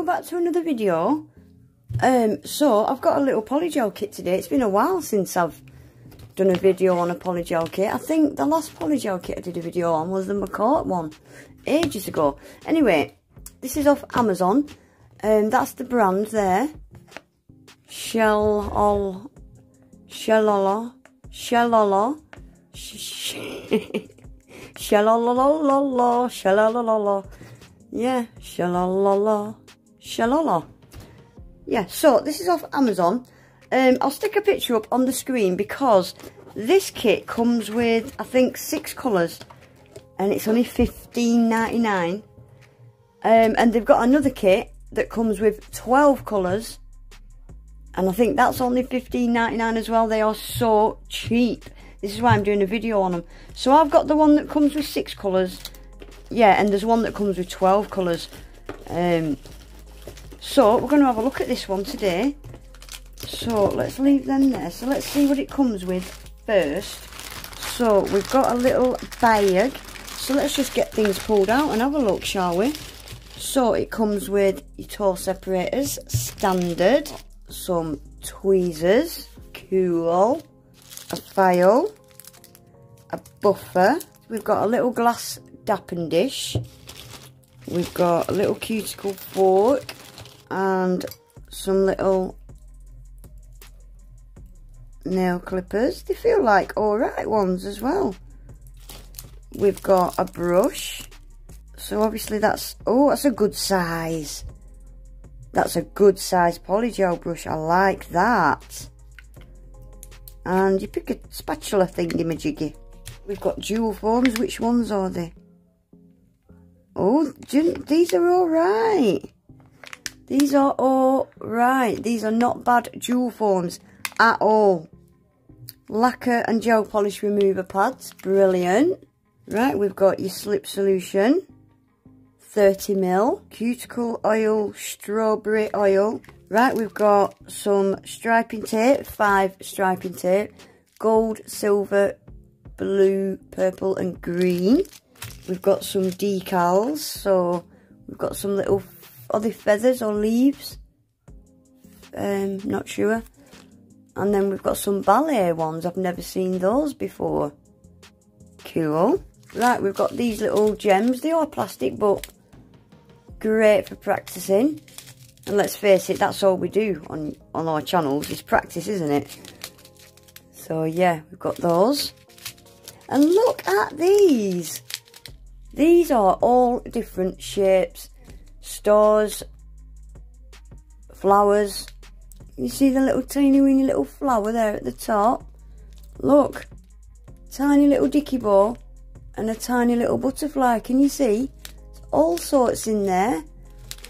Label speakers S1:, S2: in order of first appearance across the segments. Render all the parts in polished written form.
S1: welcome back to another video. So I've got a little polygel kit today. It's been a while since I've done a video on a polygel kit. I think the last polygel kit I did a video on was the McCourt one, ages ago. Anyway, this is off Amazon. That's the brand there. Shelloloh. Shelloloh. Yeah, Shelloloh. Yeah, so this is off Amazon. I'll stick a picture up on the screen because this kit comes with, I think, 6 colours. And it's only $15.99. And they've got another kit that comes with 12 colours. And I think that's only $15.99 as well. They are so cheap. This is why I'm doing a video on them. So I've got the one that comes with 6 colours. Yeah, and there's one that comes with 12 colours. So we're going to have a look at this one today. So let's leave them there. So let's see what it comes with first. So we've got a little bag. So let's just get things pulled out and have a look, shall we? So it comes with your toe separators, standard, some tweezers, cool, a file, a buffer. We've got a little glass dapping dish. We've got a little cuticle fork and some little nail clippers. They feel like alright ones as well. We've got a brush. So obviously that's, oh, that's a good size. That's a good size polygel brush. I like that. And you pick a spatula thingy-majiggy. We've got jewel forms. Which ones are they? Oh, these are alright. These are alright. These are not bad jewel forms at all. Lacquer and gel polish remover pads. Brilliant. Right, we've got your slip solution. 30ml. Cuticle oil, strawberry oil. Right, we've got some striping tape. 5 striping tape. Gold, silver, blue, purple and green. We've got some decals. So we've got some little, are they feathers or leaves? Not sure. And then we've got some ballet ones. I've never seen those before. Cool. Right, we've got these little gems. They are plastic, but great for practicing. And let's face it, that's all we do on our channels is practice, isn't it? So yeah, we've got those. And look at these. These are all different shapes. Stars, flowers. You see the little teeny weeny little flower there at the top? Look. Tiny little dicky bow and a tiny little butterfly. Can you see? There's all sorts in there.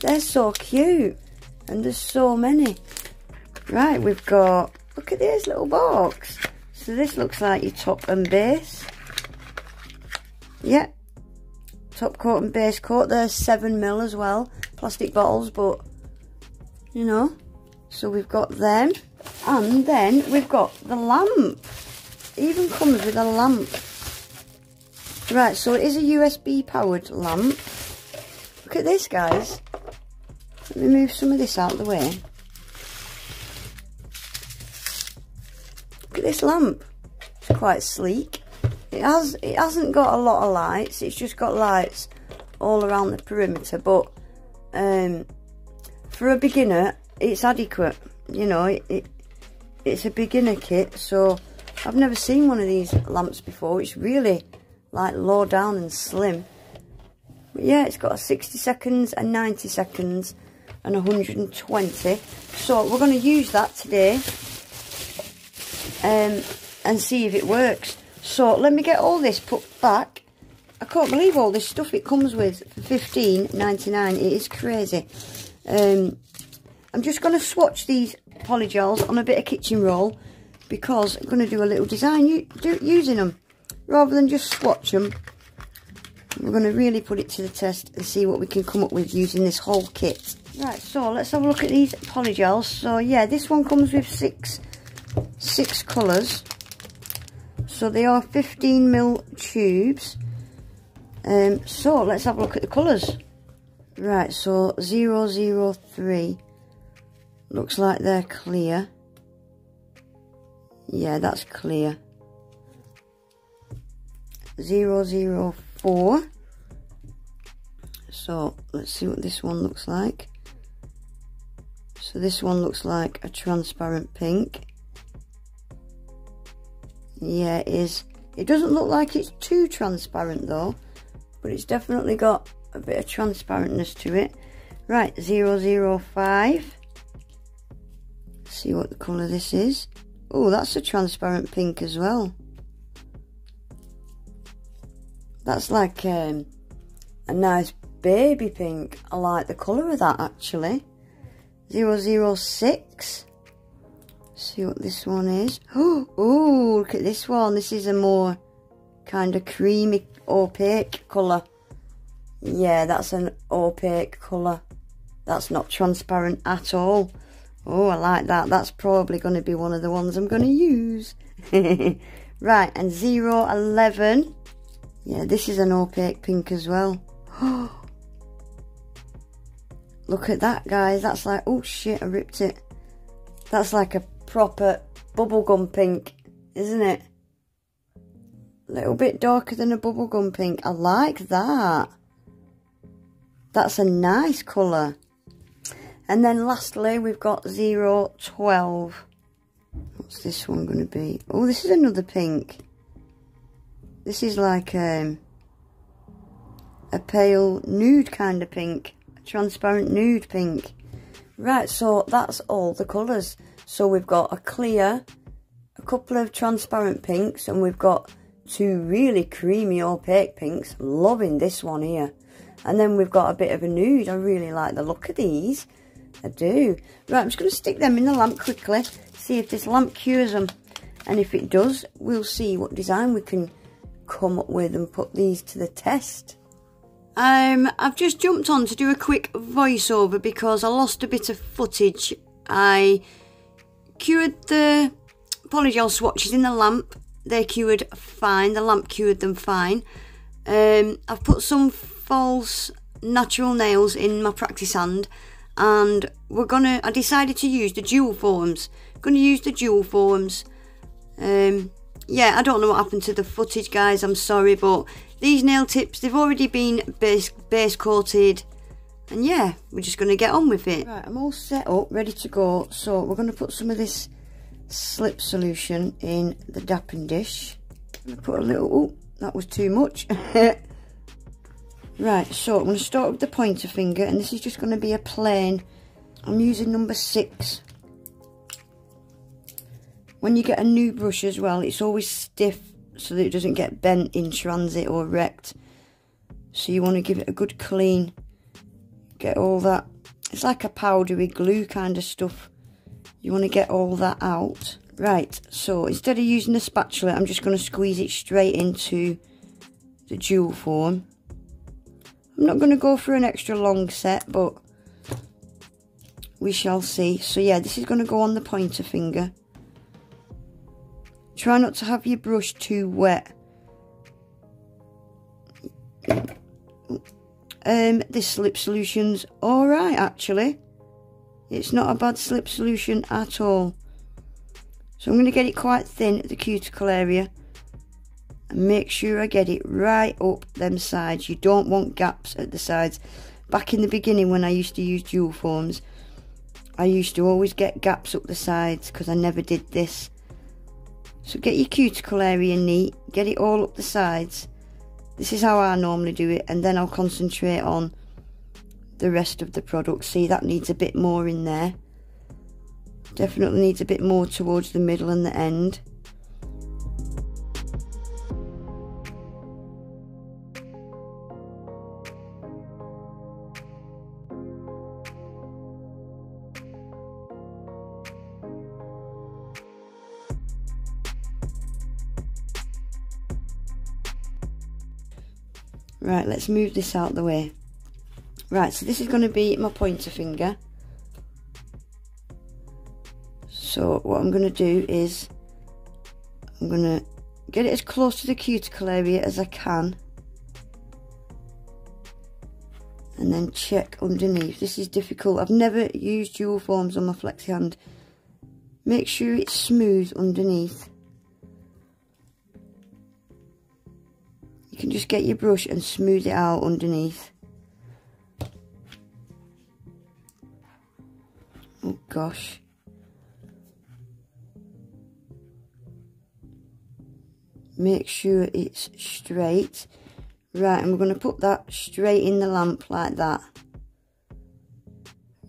S1: They're so cute. And there's so many. Right, we've got, look at this little box. So this looks like your top and base. Yeah. Top coat and base coat. There's 7ml as well. Plastic bottles, but, you know. So we've got them. And then we've got the lamp. It even comes with a lamp. Right, so it is a USB powered lamp. Look at this, guys. Let me move some of this out of the way. Look at this lamp. It's quite sleek. It hasn't got a lot of lights. It's just got lights all around the perimeter. But for a beginner, it's adequate. You know, it's a beginner kit. So I've never seen one of these lamps before. It's really like low down and slim. But yeah, it's got a 60 seconds, a 90 seconds and 120. So we're going to use that today and see if it works. So let me get all this put back. I can't believe all this stuff it comes with for $15.99. It is crazy. I'm just going to swatch these polygels on a bit of kitchen roll because I'm going to do a little design using them rather than just swatch them. We're going to really put it to the test and see what we can come up with using this whole kit. Right, so let's have a look at these polygels. So yeah, this one comes with six colours. So they are 15ml tubes. So let's have a look at the colours. Right, so 003 looks like they're clear. Yeah, that's clear. 004. So let's see what this one looks like. So this one looks like a transparent pink. Yeah, it is. It doesn't look like it's too transparent though, but it's definitely got a bit of transparentness to it. Right, 005. See what the colour this is. Oh, that's a transparent pink as well. That's like a nice baby pink. I like the colour of that actually. 006. See what this one is. Oh, look at this one. This is a more kind of creamy, opaque colour. Yeah, that's an opaque colour. That's not transparent at all. Oh, I like that. That's probably going to be one of the ones I'm going to use. Right, and 011. Yeah, this is an opaque pink as well. Look at that, guys. That's like, oh shit, I ripped it. That's like a proper bubblegum pink, isn't it? A little bit darker than a bubblegum pink. I like that. That's a nice colour. And then lastly, we've got 012. What's this one going to be? Oh, this is another pink. This is like a pale nude kind of pink. A transparent nude pink. Right, so that's all the colours. So we've got a clear, a couple of transparent pinks, and we've got two really creamy opaque pinks. I'm loving this one here. And then we've got a bit of a nude. I really like the look of these. I do. Right, I'm just going to stick them in the lamp quickly. See if this lamp cures them. And if it does, we'll see what design we can come up with and put these to the test. I've just jumped on to do a quick voiceover because I lost a bit of footage. I cured the Polygel swatches in the lamp. They cured fine. The lamp cured them fine. I've put some false natural nails in my practice hand, and I decided to use the dual forms. Gonna use the dual forms. Yeah, I don't know what happened to the footage, guys. I'm sorry, but these nail tips, they've already been base coated, and yeah, we're just gonna get on with it. Right, I'm all set up, ready to go. So we're gonna put some of this slip solution in the dapping dish. I'm gonna put a little. Oh, that was too much. Right, so I'm going to start with the pointer finger, and this is just going to be a plain. I'm using number 6. When you get a new brush as well, it's always stiff so that it doesn't get bent in transit or wrecked. So you want to give it a good clean. Get all that. It's like a powdery glue kind of stuff. You want to get all that out. Right, so instead of using a spatula, I'm just going to squeeze it straight into the dual form. I'm not going to go for an extra long set, but we shall see. So yeah, this is going to go on the pointer finger. Try not to have your brush too wet. This slip solution's alright actually. It's not a bad slip solution at all. So I'm going to get it quite thin at the cuticle area. And make sure I get it right up them sides. You don't want gaps at the sides. Back in the beginning when I used to use dual forms, I used to always get gaps up the sides because I never did this. So get your cuticle area neat, get it all up the sides. This is how I normally do it, and then I'll concentrate on the rest of the product. See, that needs a bit more in there. Definitely needs a bit more towards the middle and the end. Right, let's move this out the way. Right, so this is going to be my pointer finger. So what I'm going to do is I'm going to get it as close to the cuticle area as I can. and then check underneath. This is difficult. I've never used dual forms on my flexi hand. Make sure it's smooth underneath. You can just get your brush and smooth it out underneath. Oh gosh. Make sure it's straight. Right, and we're going to put that straight in the lamp like that.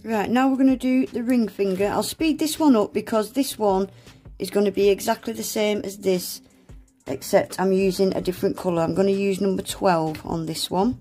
S1: Right, now we're going to do the ring finger. I'll speed this one up because this one is going to be exactly the same as this, except I'm using a different colour. I'm going to use number 12 on this one.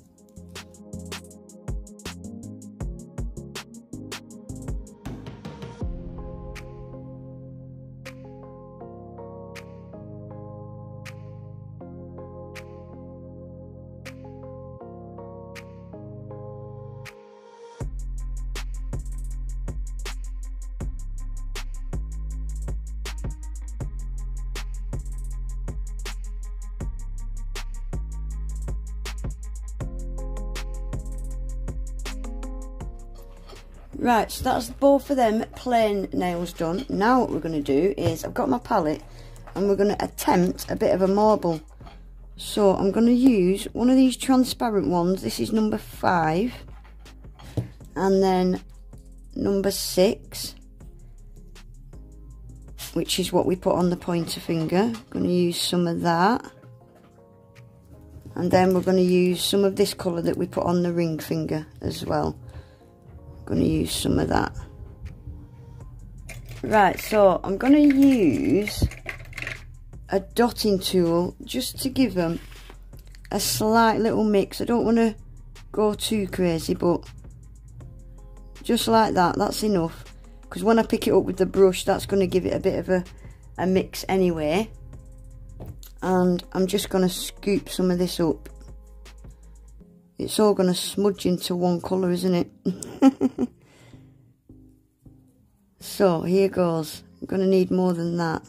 S1: Right, so that's both of them plain nails done. Now what we're going to do is, I've got my palette and we're going to attempt a bit of a marble. So I'm going to use one of these transparent ones. This is number 5. And then number 6, which is what we put on the pointer finger. I'm going to use some of that. And then we're going to use some of this colour that we put on the ring finger as well. Going to use some of that. Right, so I'm going to use a dotting tool just to give them a slight little mix. I don't want to go too crazy, but just like that, that's enough, because when I pick it up with the brush, that's going to give it a bit of a mix anyway. And I'm just going to scoop some of this up. It's all going to smudge into one colour, isn't it? So, here goes. I'm going to need more than that.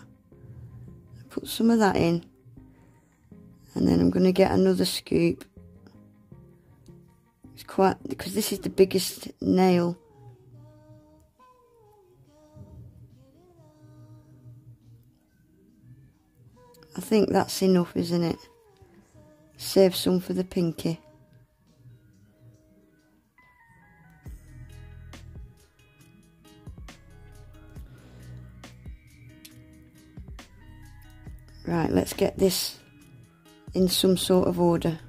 S1: Put some of that in. And then I'm going to get another scoop. It's quite, because this is the biggest nail. I think that's enough, isn't it? Save some for the pinky. Right, let's get this in some sort of order.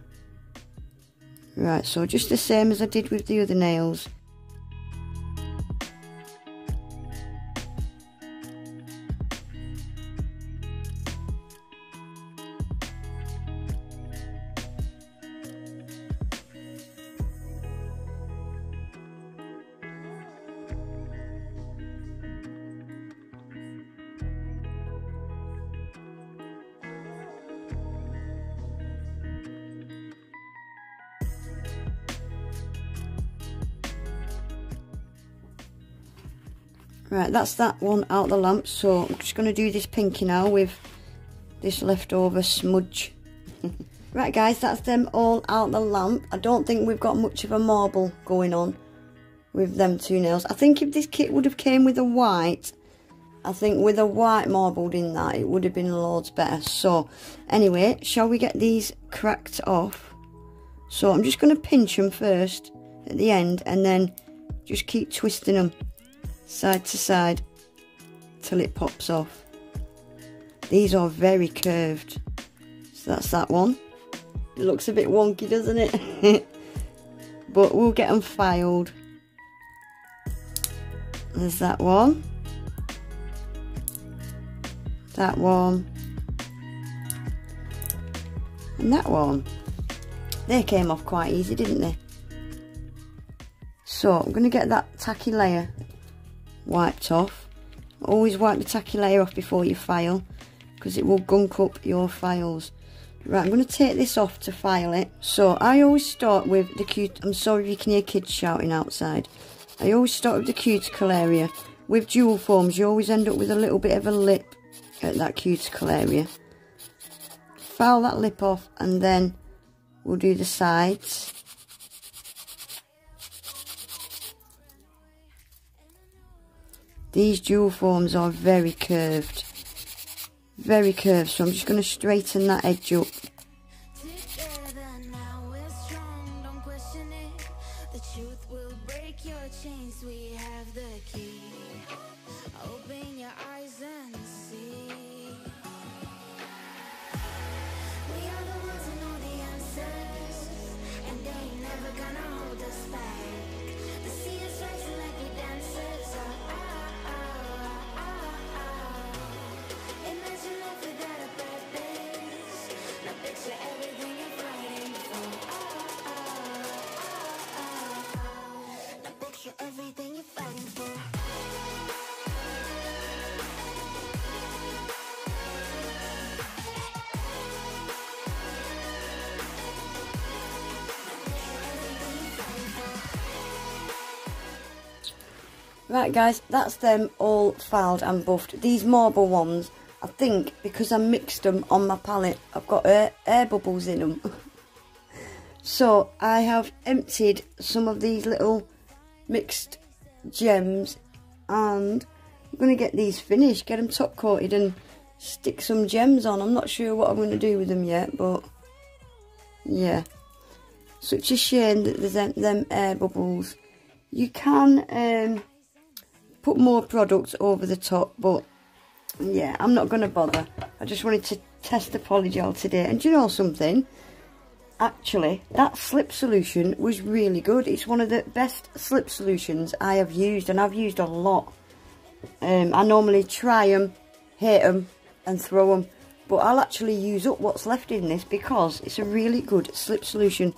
S1: Right, so just the same as I did with the other nails. Right, that's that one out the lamp. So I'm just going to do this pinky now with this leftover smudge. Right guys, that's them all out the lamp. I don't think we've got much of a marble going on with them two nails. I think if this kit would have came with a white, I think with a white marbled in that, it would have been loads better. So anyway, shall we get these cracked off? So I'm just going to pinch them first at the end, and then just keep twisting them side to side till it pops off. These are very curved. So that's that one. It looks a bit wonky, doesn't it? But we'll get them filed. There's that one. That one. And that one. They came off quite easy, didn't they? So I'm going to get that tacky layer wiped off. Always wipe the tacky layer off before you file, because it will gunk up your files. Right, I'm going to take this off to file it. So I always start with the cute. I'm sorry if you can hear kids shouting outside. I always start with the cuticle area. With dual forms, you always end up with a little bit of a lip at that cuticle area. File that lip off, and then we'll do the sides. These jewel forms are very curved. Very curved, so I'm just going to straighten that edge up. Right guys, that's them all filed and buffed. These marble ones, I think because I mixed them on my palette, I've got air bubbles in them. So I have emptied some of these little mixed gems and I'm going to get these finished, get them top coated and stick some gems on. I'm not sure what I'm going to do with them yet, but yeah. Such a shame that there's them air bubbles. You can put more products over the top, but yeah, I'm not going to bother. I just wanted to test the Polygel today. And do you know something? Actually, that slip solution was really good. It's one of the best slip solutions I have used, and I've used a lot. I normally try them, hate them and throw them, but I'll actually use up what's left in this because it's a really good slip solution.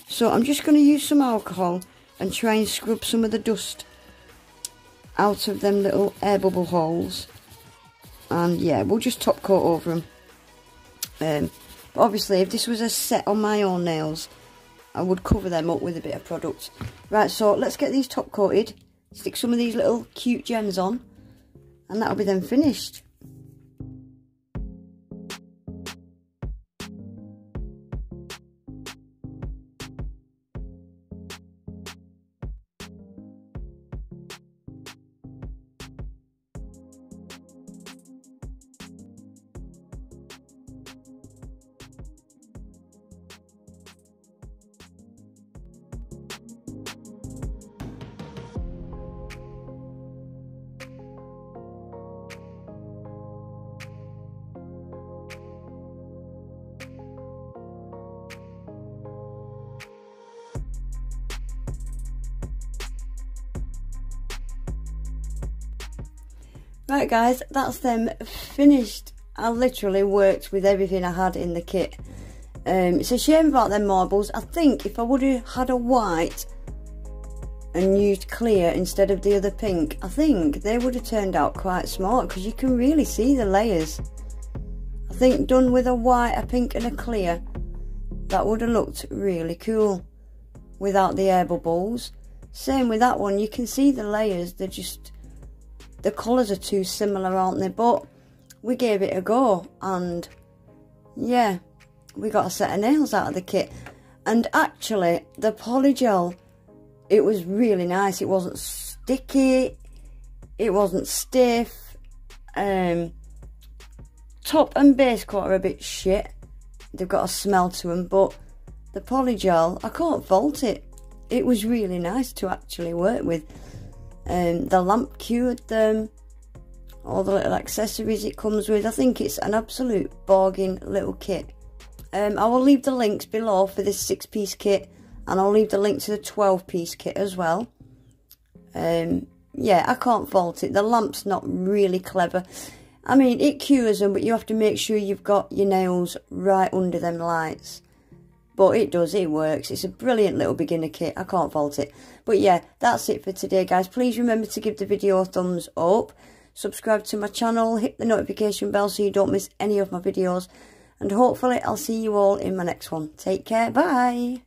S1: So I'm just going to use some alcohol and try and scrub some of the dust out of them little air bubble holes, and yeah, we'll just top coat over them. Obviously if this was a set on my own nails, I would cover them up with a bit of product. Right, so let's get these top coated, stick some of these little cute gems on, and that'll be then finished. Right guys, that's them finished. I literally worked with everything I had in the kit. It's a shame about them marbles. I think if I would have had a white and used clear instead of the other pink, I think they would have turned out quite smart because you can really see the layers. I think done with a white, a pink and a clear, that would have looked really cool without the air bubbles. Same with that one, you can see the layers, they're just, the colours are too similar, aren't they? But we gave it a go and yeah, we got a set of nails out of the kit. And actually the Polygel, it was really nice. It wasn't sticky, it wasn't stiff. Top and base coat are a bit shit, they've got a smell to them, but the Polygel, I can't fault it. It was really nice to actually work with. The lamp cured them, all the little accessories it comes with. I think it's an absolute bargain little kit. I will leave the links below for this 6-piece kit, and I'll leave the link to the 12-piece kit as well. Yeah, I can't fault it. The lamp's not really clever. I mean, it cures them, but you have to make sure you've got your nails right under them lights. But it does, it works. It's a brilliant little beginner kit. I can't fault it. But yeah, that's it for today, guys. Please remember to give the video a thumbs up. Subscribe to my channel. Hit the notification bell so you don't miss any of my videos. And hopefully I'll see you all in my next one. Take care. Bye.